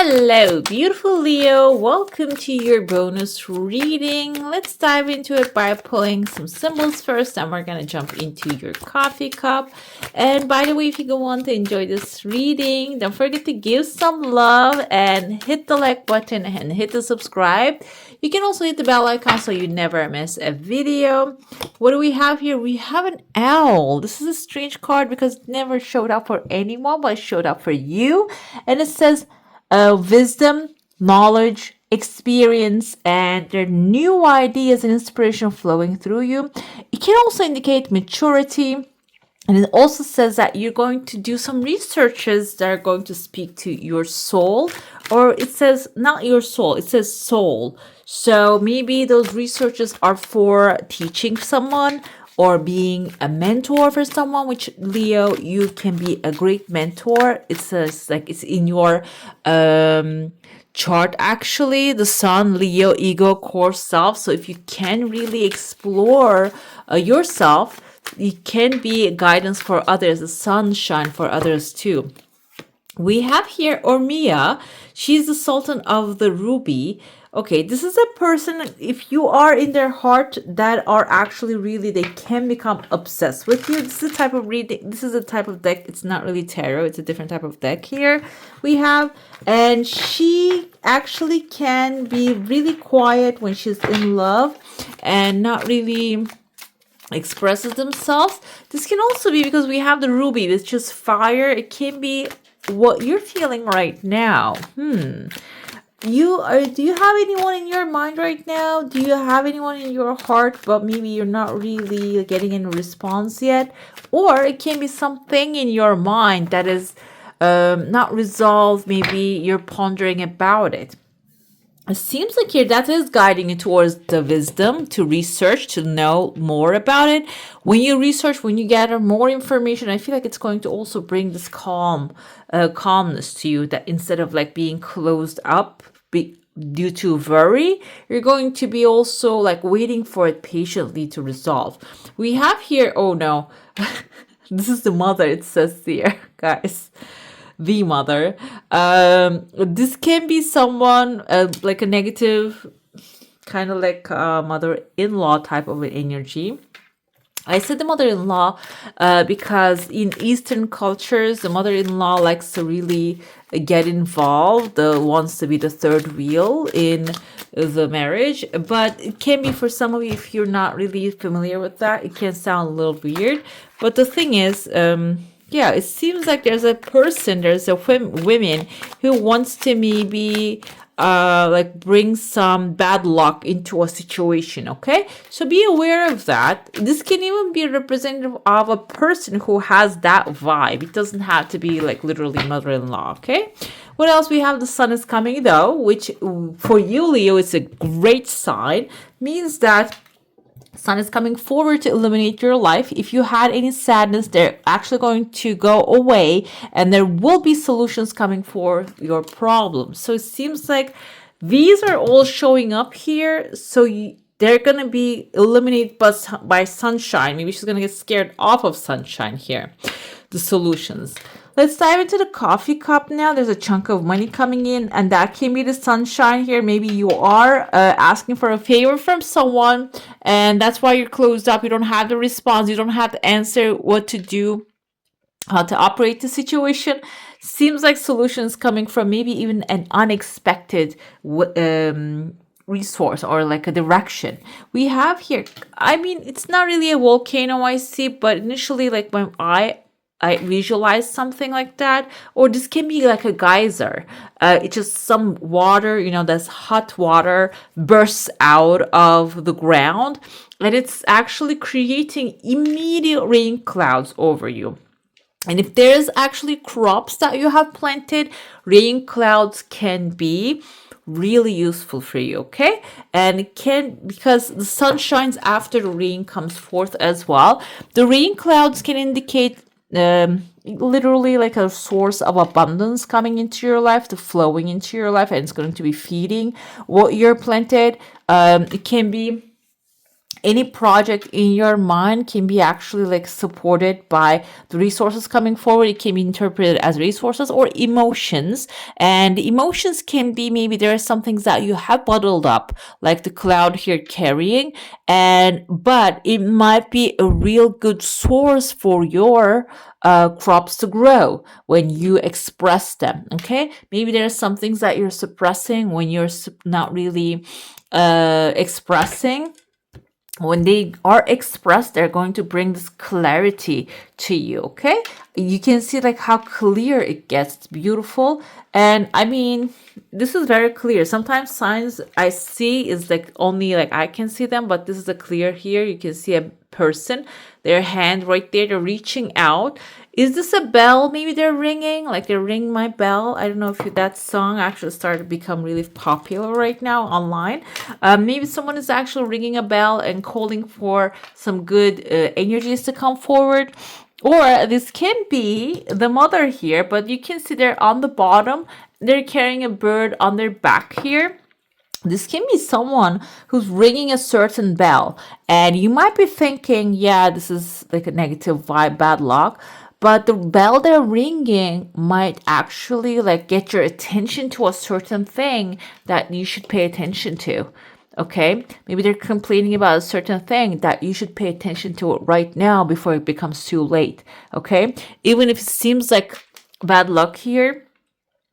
Hello, beautiful Leo. Welcome to your bonus reading. Let's dive into it by pulling some symbols first, and we're going to jump into your coffee cup. And by the way, if you go on to enjoy this reading, don't forget to give some love and hit the like button and hit the subscribe. You can also hit the bell icon so you never miss a video. What do we have here? We have an owl. This is a strange card because it never showed up for anyone, but it showed up for you. And it says, wisdom, knowledge, experience, and their new ideas and inspiration flowing through you. It can also indicate maturity. And it also says that you're going to do some researches that are going to speak to your soul. Or it says not your soul, it says soul. So maybe those researches are for teaching someone or being a mentor for someone, which Leo, you can be a great mentor. It says like it's in your chart actually, the sun, Leo, ego, core self. So if you can really explore yourself, it can be a guidance for others, a sunshine for others too. We have here Ormia. She's the Sultan of the Ruby. Okay, this is a person, if you are in their heart, that are actually really, they can become obsessed with you. This is a type of reading, this is a type of deck. It's not really tarot, it's a different type of deck here we have. And she actually can be really quiet when she's in love and not really expresses themselves. This can also be because we have the ruby, it's just fire. It can be what you're feeling right now. Do you have anyone in your mind right now? Do you have anyone in your heart, but maybe you're not really getting any response yet? Or it can be something in your mind that is not resolved. Maybe you're pondering about it. It seems like here that is guiding you towards the wisdom to research, to know more about it. When you research, when you gather more information, I feel like it's going to also bring this calmness to you, that instead of like being closed up due to worry, you're going to be also like waiting for it patiently to resolve. We have here, oh no, this is the mother, it says here, guys. The mother. This can be someone like a negative, kind of like mother-in-law type of an energy. I said the mother-in-law because in Eastern cultures, the mother-in-law likes to really get involved, wants to be the third wheel in the marriage. But it can be for some of you, if you're not really familiar with that, it can sound a little weird. But the thing is, yeah, it seems like there's a women who wants to maybe like bring some bad luck into a situation. Okay, so be aware of that. This can even be representative of a person who has that vibe. It doesn't have to be like literally mother-in-law. Okay, what else? We have the sun is coming though, which for you, Leo, is a great sign. Means that sun is coming forward to illuminate your life. If you had any sadness, they're actually going to go away, and there will be solutions coming for your problems. So it seems like these are all showing up here. So they're going to be illuminated by sunshine. Maybe she's going to get scared off of sunshine here. The solutions. Let's dive into the coffee cup now. There's a chunk of money coming in, and that can be the sunshine here. Maybe you are asking for a favor from someone, and that's why you're closed up. You don't have the response. You don't have the answer what to do, how to operate the situation. Seems like solutions coming from maybe even an unexpected resource or like a direction. We have here, I mean, it's not really a volcano I see, but initially like when I visualize something like that, or this can be like a geyser. It's just some water, that's hot water bursts out of the ground, and it's actually creating immediate rain clouds over you. And if there's actually crops that you have planted, rain clouds can be really useful for you, okay? And it can, because the sun shines after the rain comes forth as well. The rain clouds can indicate literally like a source of abundance coming into your life, to flowing into your life, and it's going to be feeding what you're planted. It can be any project in your mind can be actually like supported by the resources coming forward. It can be interpreted as resources or emotions, and the emotions can be, maybe there are some things that you have bottled up, like the cloud here carrying, and but it might be a real good source for your crops to grow when you express them. Okay, maybe there are some things that you're suppressing when you're not really expressing. When they are expressed, they're going to bring this clarity to you. Okay, you can see like how clear it gets. It's beautiful. And I mean, this is very clear. Sometimes signs I see is like only like I can see them, but this is a clear here. You can see a person, their hand right there, they're reaching out. Is this a bell? Maybe they're ringing, like they're ringing my bell. I don't know if that song actually started to become really popular right now online. Maybe someone is actually ringing a bell and calling for some good energies to come forward. Or this can be the mother here, but you can see they're on the bottom. They're carrying a bird on their back here. This can be someone who's ringing a certain bell, and you might be thinking, yeah, this is like a negative vibe, bad luck. But the bell they're ringing might actually like get your attention to a certain thing that you should pay attention to. Okay, maybe they're complaining about a certain thing that you should pay attention to it right now before it becomes too late. Okay, even if it seems like bad luck here,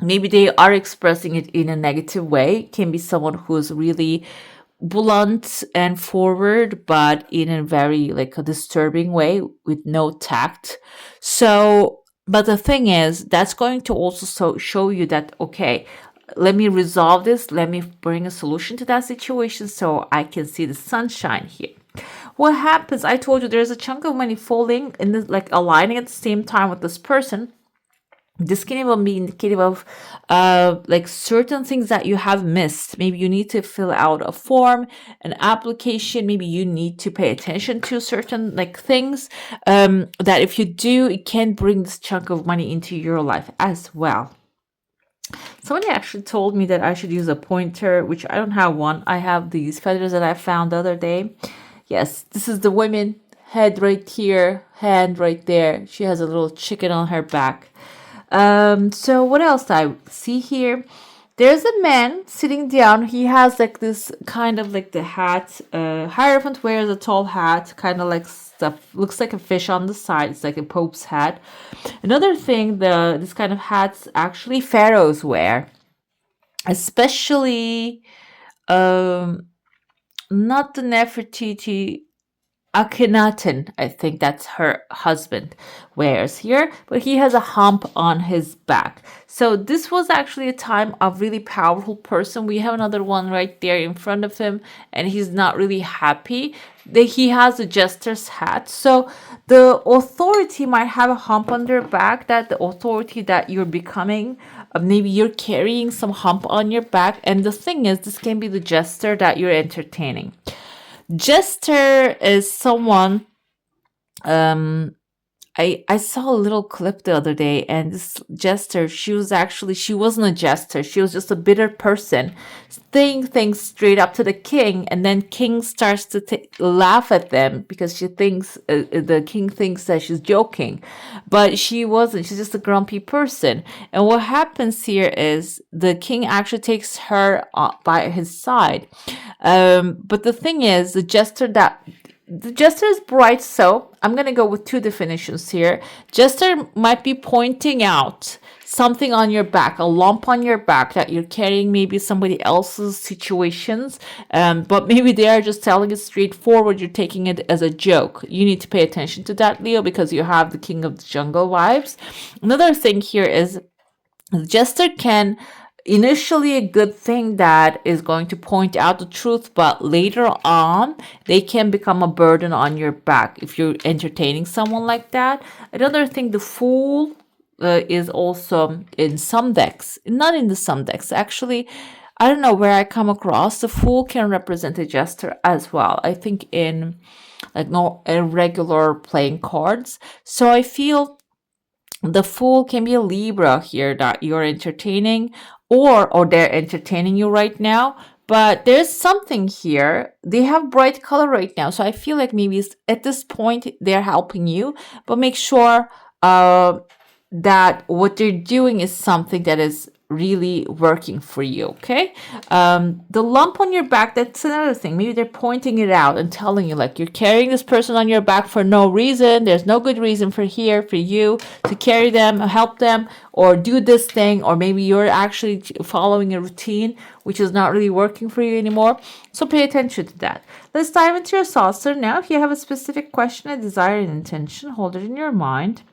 maybe they are expressing it in a negative way. It can be someone who's really blunt and forward, but in a very like a disturbing way with no tact. So, but the thing is, that's going to also show you that, okay, let me resolve this. Let me bring a solution to that situation so I can see the sunshine here. What happens? I told you there's a chunk of money falling in the, like aligning at the same time with this person. This can even be indicative of like certain things that you have missed. Maybe you need to fill out a form, an application. Maybe you need to pay attention to certain like things that if you do, it can bring this chunk of money into your life as well. Somebody actually told me that I should use a pointer, which I don't have one. I have these feathers that I found the other day. Yes, this is the woman. Head right here, hand right there. She has a little chicken on her back. So what else I see here? There's a man sitting down. He has like this kind of like the hat. Hierophant wears a tall hat, kind of like stuff. Looks like a fish on the side. It's like a pope's hat. Another thing, this kind of hats actually pharaohs wear, especially not the Nefertiti. Akhenaten, I think that's her husband, wears here, but he has a hump on his back. So this was actually a time of really powerful person. We have another one right there in front of him, and he's not really happy. He has a jester's hat. So the authority might have a hump on their back, that the authority that you're becoming, maybe you're carrying some hump on your back. And the thing is, this can be the jester that you're entertaining. Jester is someone, I saw a little clip the other day, and this jester, she wasn't a jester. She was just a bitter person saying things straight up to the king, and then king starts to laugh at them because she thinks, the king thinks that she's joking, but she wasn't. She's just a grumpy person. And what happens here is the king actually takes her by his side. But the thing is, the jester is bright, so I'm going to go with two definitions here. Jester might be pointing out something on your back, a lump on your back that you're carrying, maybe somebody else's situations, but maybe they are just telling it straightforward. You're taking it as a joke. You need to pay attention to that, Leo, because you have the king of the jungle vibes. Another thing here is the jester can initially a good thing that is going to point out the truth, but later on they can become a burden on your back if you're entertaining someone like that. Another thing, the fool is also in some decks, not in the some decks actually. I don't know where I come across. The fool can represent a jester as well, I think, in like no irregular playing cards. So I feel the fool can be a Libra here that you're entertaining, or they're entertaining you right now, But there's something here. They have bright color right now. So I feel like maybe at this point they're helping you, but make sure uh, that what they're doing is something that is really working for you. Okay. The lump on your back, that's another thing. Maybe they're pointing it out and telling you, like, you're carrying this person on your back for no reason. There's no good reason for you to carry them, help them, or do this thing, or maybe you're actually following a routine which is not really working for you anymore. So pay attention to that. Let's dive into your saucer now. If you have a specific question, a desire, and intention, hold it in your mind.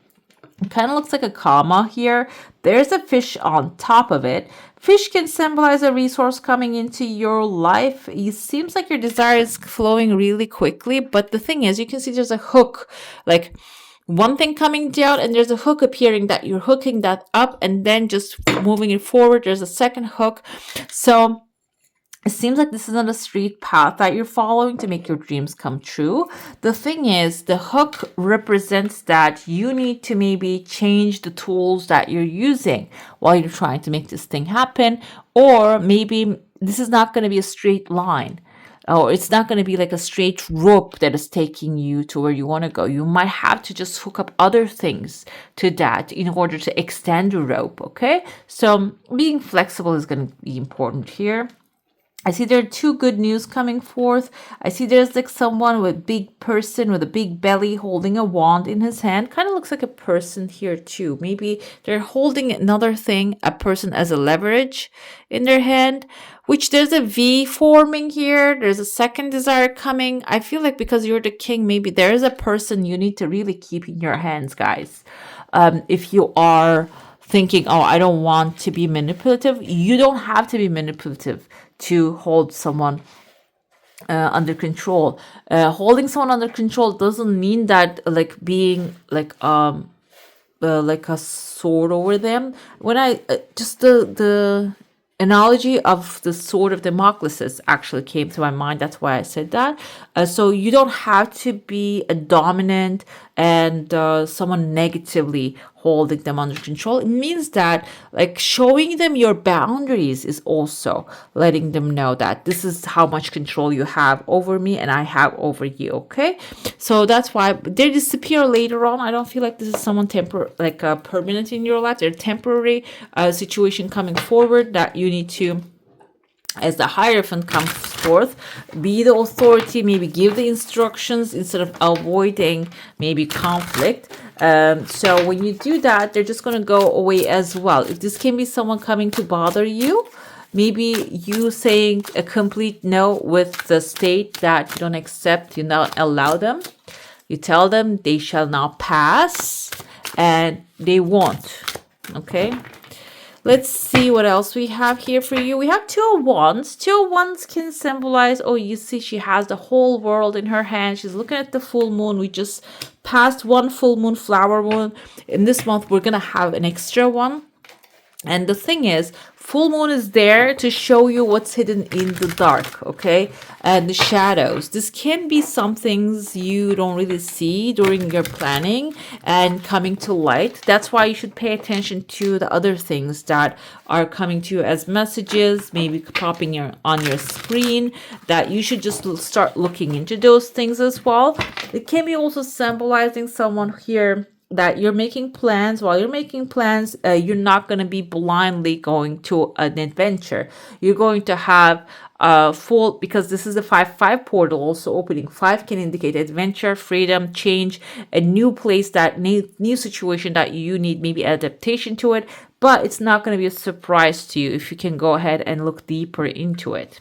It kind of looks like a comma here. There's a fish on top of it. Fish can symbolize a resource coming into your life. It seems like your desire is flowing really quickly, but the thing is, you can see there's a hook, like one thing coming down, and there's a hook appearing that you're hooking that up, and then just moving it forward, there's a second hook. So it seems like this is not a straight path that you're following to make your dreams come true. The thing is, the hook represents that you need to maybe change the tools that you're using while you're trying to make this thing happen. Or maybe this is not going to be a straight line. Or it's not going to be like a straight rope that is taking you to where you want to go. You might have to just hook up other things to that in order to extend the rope, okay? So being flexible is going to be important here. I see there are two good news coming forth. I see there's like someone with big person with a big belly holding a wand in his hand. Kind of looks like a person here too. Maybe they're holding another thing, a person as a leverage in their hand, which there's a V forming here. There's a second desire coming. I feel like because you're the king, maybe there is a person you need to really keep in your hands, guys. If you are thinking, oh, I don't want to be manipulative, you don't have to be manipulative to hold someone under control. Holding someone under control doesn't mean that like being like a sword over them. When I just the analogy of the sword of Damocles actually came to my mind. That's why I said that. So you don't have to be a dominant and someone negatively holding them under control. It means that like showing them your boundaries is also letting them know that this is how much control you have over me and I have over you. Okay, so that's why they disappear later on. I don't feel like this is someone permanent in your life. They're temporary situation coming forward that you need to, as the Hierophant comes forth, be the authority, maybe give the instructions instead of avoiding maybe conflict. So when you do that, they're just going to go away as well. If this can be someone coming to bother you, maybe you saying a complete no with the state that you don't accept, you not allow them. You tell them they shall not pass and they won't. Okay. Let's see what else we have here for you. We have two of wands. Two of wands can symbolize, oh, you see she has the whole world in her hand. She's looking at the full moon. We just passed one full moon, flower moon. In this month, we're going to have an extra one. And the thing is, full moon is there to show you what's hidden in the dark, okay? And the shadows. This can be some things you don't really see during your planning and coming to light. That's why you should pay attention to the other things that are coming to you as messages, maybe popping on your screen, that you should just start looking into those things as well. It can be also symbolizing someone here that you're making plans. While you're making plans, you're not going to be blindly going to an adventure. You're going to have full, because this is a 5-5 portal also opening. 5 can indicate adventure, freedom, change, a new place, that new situation that you need maybe adaptation to it, but it's not going to be a surprise to you if you can go ahead and look deeper into it.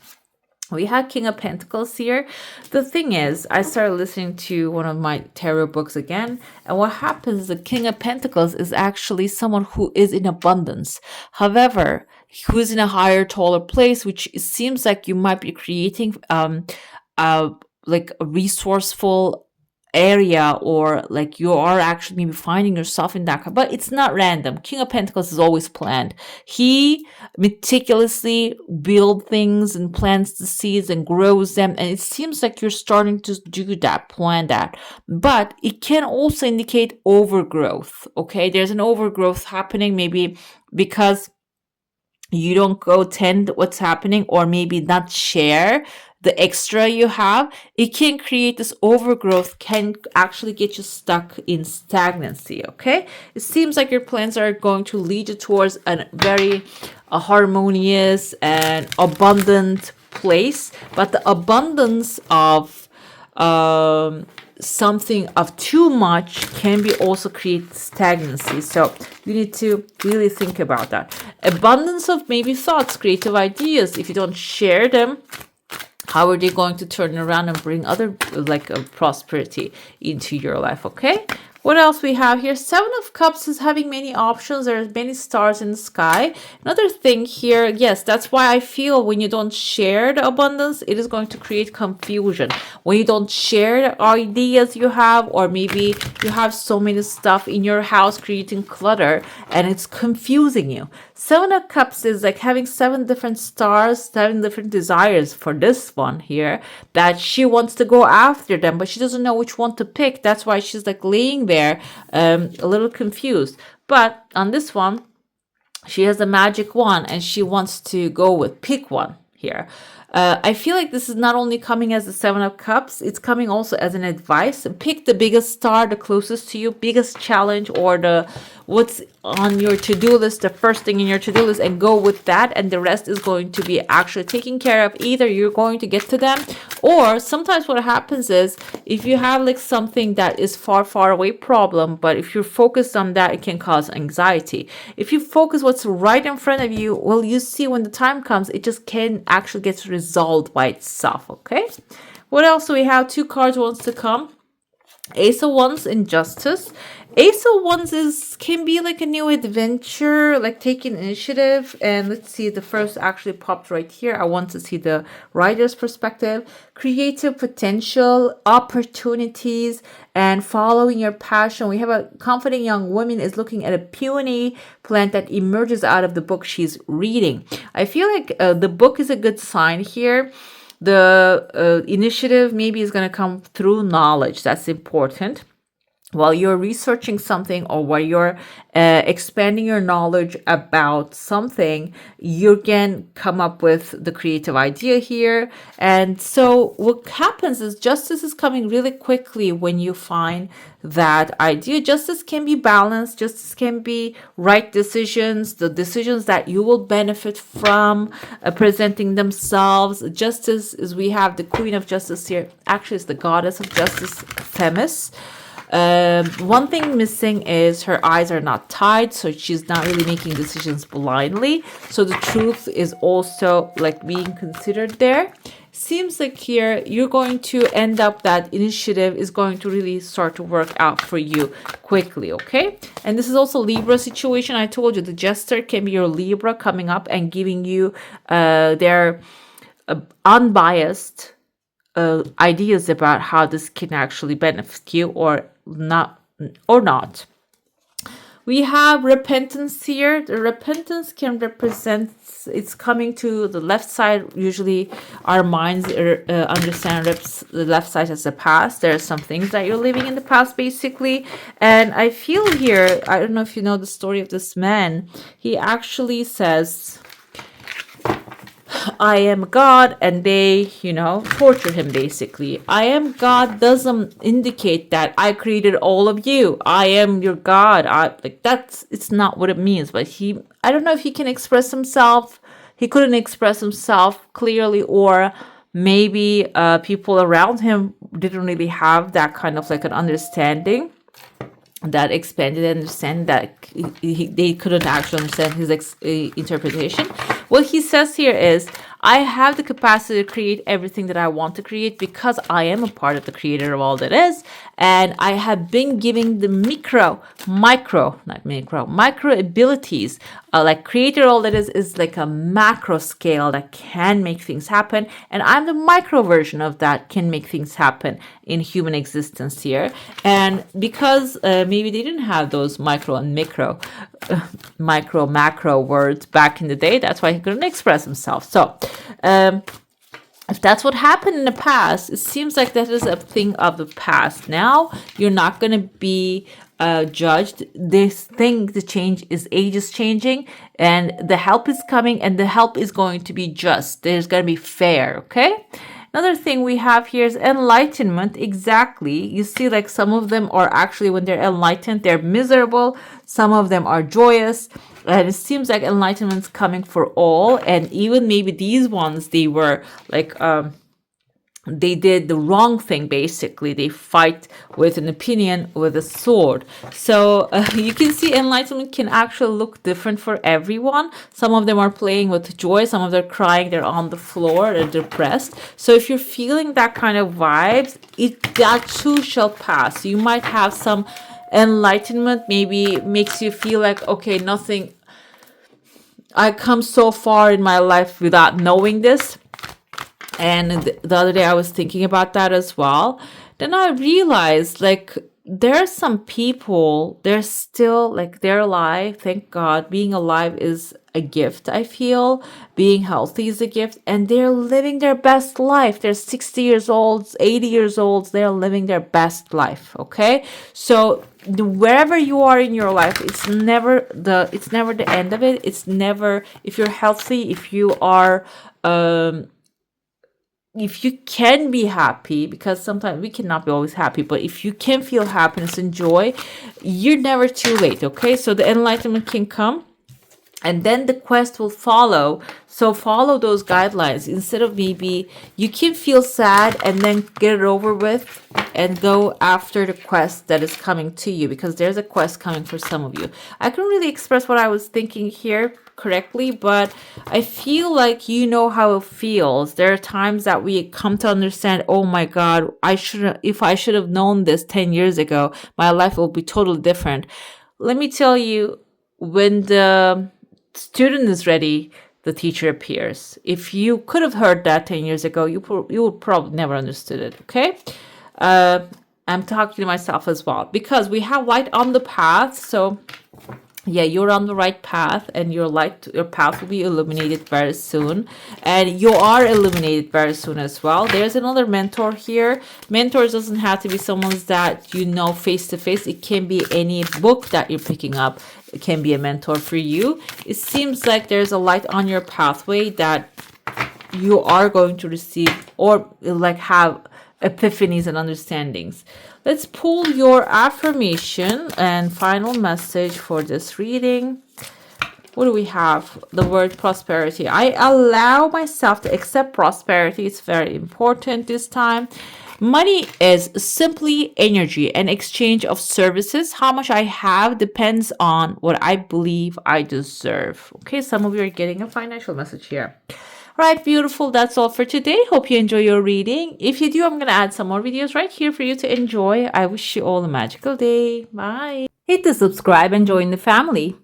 We had King of Pentacles here. The thing is, I started listening to one of my tarot books again. And what happens, the King of Pentacles is actually someone who is in abundance. However, who is in a higher, taller place, which it seems like you might be creating like a resourceful area, or like you are actually maybe finding yourself in that, but it's not random. King of Pentacles is always planned. He meticulously builds things and plants the seeds and grows them, and it seems like you're starting to do that, plan that. But it can also indicate overgrowth. Okay, there's an overgrowth happening, maybe because you don't go tend what's happening, or maybe not share the extra you have, it can create this overgrowth, can actually get you stuck in stagnancy. Okay, it seems like your plans are going to lead you towards a very harmonious and abundant place, but the abundance of something of too much can be also create stagnancy. So you need to really think about that. Abundance of maybe thoughts, creative ideas, if you don't share them, how are they going to turn around and bring other like prosperity into your life? Okay, what else we have here? Seven of Cups is having many options. There's many stars in the sky. Another thing here, yes, that's why I feel when you don't share the abundance, it is going to create confusion. When you don't share the ideas you have, or maybe you have so many stuff in your house creating clutter and it's confusing you. Seven of Cups is like having 7 different stars, 7 different desires for this one here, that she wants to go after them, but she doesn't know which one to pick. That's why she's like laying there a little confused. But on this one, she has a magic wand and she wants to go with pick one here. I feel like this is not only coming as the 7 of Cups, it's coming also as an advice. Pick the biggest star, the closest to you, biggest challenge, or the what's on your to-do list, the first thing in your to-do list, and go with that, and the rest is going to be actually taken care of. Either you're going to get to them, or sometimes what happens is if you have like something that is far away problem, but if you're focused on that, it can cause anxiety. If you focus what's right in front of you, well, you see when the time comes, it just can actually get resolved by itself. Okay, what else do we have? 2 cards wants to come. Ace of Wands, Injustice. Ace of Wands can be like a new adventure, like taking initiative. And let's see, the first actually popped right here. I want to see the writer's perspective. Creative potential, opportunities, and following your passion. We have a confident young woman is looking at a peony plant that emerges out of the book she's reading. I feel like the book is a good sign here. The initiative maybe is going to come through knowledge. That's important. While you're researching something, or while you're expanding your knowledge about something, you can come up with the creative idea here. And so what happens is justice is coming really quickly when you find that idea. Justice can be balanced. Justice can be right decisions, the decisions that you will benefit from presenting themselves. Justice is, we have the Queen of Justice here. Actually, it's the Goddess of Justice, Themis. One thing missing is her eyes are not tied, so she's not really making decisions blindly. So the truth is also like being considered there. Seems like here you're going to end up, that initiative is going to really start to work out for you quickly. Okay, and this is also Libra situation. I told you the Jester can be your Libra coming up and giving you their unbiased ideas about how this can actually benefit you or not. We have repentance here. The repentance can represent, it's coming to the left side. Usually our minds understand the left side as the past. There are some things that you're living in the past, basically. And I feel here, I don't know if you know the story of this man. He actually says, I am God, and they, torture him basically. I am God doesn't indicate that I created all of you. I am your God. It's not what it means. But I don't know if he can express himself. He couldn't express himself clearly, or maybe people around him didn't really have that kind of like an understanding, that expanded understanding, that they couldn't actually understand his interpretation. What he says here is, I have the capacity to create everything that I want to create because I am a part of the creator of all that is. And I have been giving the micro abilities. Like creator all that is like a macro scale that can make things happen. And I'm the micro version of that, can make things happen in human existence here. And because maybe they didn't have those micro and macro words back in the day, that's why he couldn't express himself. So if that's what happened in the past, it seems like that is a thing of the past. Now you're not going to be judged. They think the change is age is changing and the help is coming and the help is going to be just. There's going to be fair, okay? Another thing we have here is enlightenment. Exactly. You see, like some of them are actually, when they're enlightened, they're miserable. Some of them are joyous. And it seems like enlightenment's coming for all. And even maybe these ones, they were like, they did the wrong thing. Basically they fight with an opinion with a sword. So you can see enlightenment can actually look different for everyone. Some of them are playing with joy, some of them are crying, they're on the floor, they're depressed. So if you're feeling that kind of vibes, that too shall pass. You might have some enlightenment, maybe makes you feel like, okay, nothing, I come so far in my life without knowing this. And the other day I was thinking about that as well. Then I realized, like, there are some people, they're still, like, they're alive. Thank God. Being alive is a gift, I feel. Being healthy is a gift. And they're living their best life. They're 60 years old, 80 years old. They're living their best life. Okay? So wherever you are in your life, it's never the end of it. It's never, if you're healthy, if you are if you can be happy, because sometimes we cannot be always happy, but if you can feel happiness and joy, you're never too late. Okay, so the enlightenment can come and then the quest will follow. So follow those guidelines. Instead of maybe, you can feel sad and then get it over with and go after the quest that is coming to you, because there's a quest coming for some of you. I couldn't really express what I was thinking here correctly, but I feel like you know how it feels. There are times that we come to understand, oh my God, if I should have known this 10 years ago, my life will be totally different. Let me tell you, when the student is ready, the teacher appears. If you could have heard that 10 years ago, you would probably never understood it. Okay. I'm talking to myself as well, because we have light on the path. So yeah, you're on the right path, and your path will be illuminated very soon, and you are illuminated very soon as well. There's another mentor here. Mentors doesn't have to be someone that you know face to face. It can be any book that you're picking up. It can be a mentor for you. It seems like there's a light on your pathway that you are going to receive, or like have epiphanies and understandings. Let's pull your affirmation and final message for this reading. What do we have? The word prosperity. I allow myself to accept prosperity. It's very important this time. Money is simply energy, an exchange of services. How much I have depends on what I believe I deserve. Okay, some of you are getting a financial message here. Right, beautiful. That's all for today. Hope you enjoy your reading. If you do, I'm going to add some more videos right here for you to enjoy. I wish you all a magical day. Bye. Hit the subscribe and join the family.